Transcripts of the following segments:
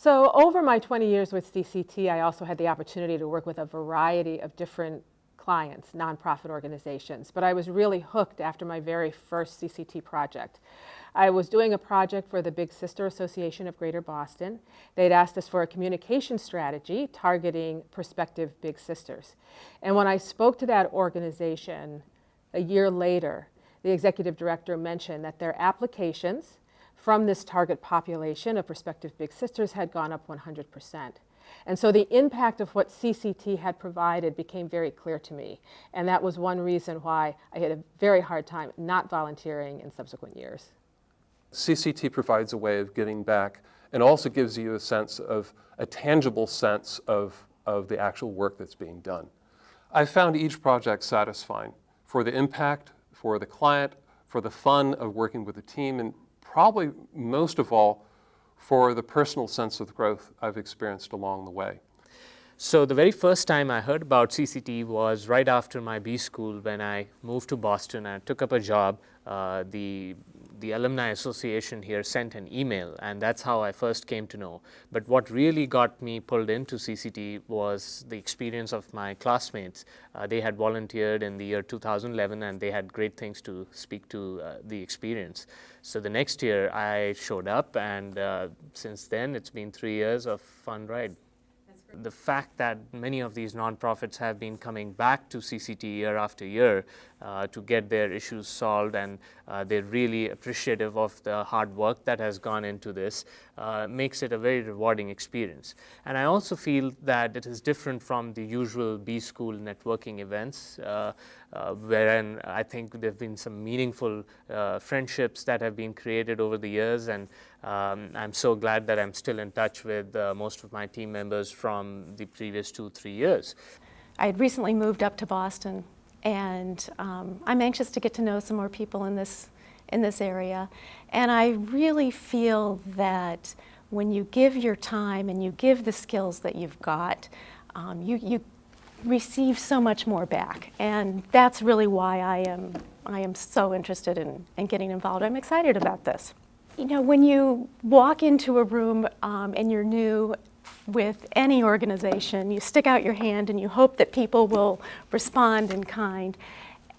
So over my 20 years with CCT, I also had the opportunity to work with a variety of different clients, nonprofit organizations, but I was really hooked after my very first CCT project. I was doing a project for the Big Sister Association of Greater Boston. They'd asked us for a communication strategy targeting prospective big sisters. And when I spoke to that organization a year later, the executive director mentioned that their applications from this target population of prospective big sisters had gone up 100%. And so the impact of what CCT had provided became very clear to me. And that was one reason why I had a very hard time not volunteering in subsequent years. CCT provides a way of giving back and also gives you a tangible sense of the actual work that's being done. I found each project satisfying for the impact, for the client, for the fun of working with the team, and probably most of all, for the personal sense of growth I've experienced along the way. So the very first time I heard about CCT was right after my B school when I moved to Boston and took up a job. The Alumni Association here sent an email, and that's how I first came to know. But what really got me pulled into CCT was the experience of my classmates. They had volunteered in the year 2011, and they had great things to speak to the experience. So the next year I showed up, and since then it's been 3 years of fun ride. The fact that many of these nonprofits have been coming back to CCT year after year to get their issues solved, and they're really appreciative of the hard work that has gone into this, makes it a very rewarding experience. And I also feel that it is different from the usual B school networking events, wherein I think there have been some meaningful friendships that have been created over the years, and I'm so glad that I'm still in touch with most of my team members from the previous 2-3 years. I had recently moved up to Boston, and I'm anxious to get to know some more people in this area. And I really feel that when you give your time and you give the skills that you've got, you receive so much more back. And that's really why I am so interested in getting involved. I'm excited about this. You know, when you walk into a room and you're new with any organization, you stick out your hand and you hope that people will respond in kind.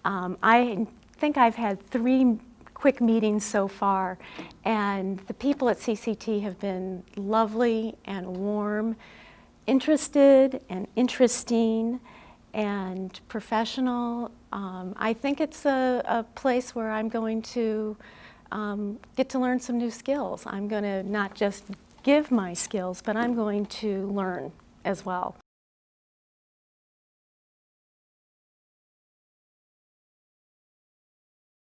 I think I've had 3 quick meetings so far, and the people at CCT have been lovely and warm, interested and interesting and professional. I think it's a place where I'm going to get to learn some new skills. I'm going to not just give my skills, but I'm going to learn as well.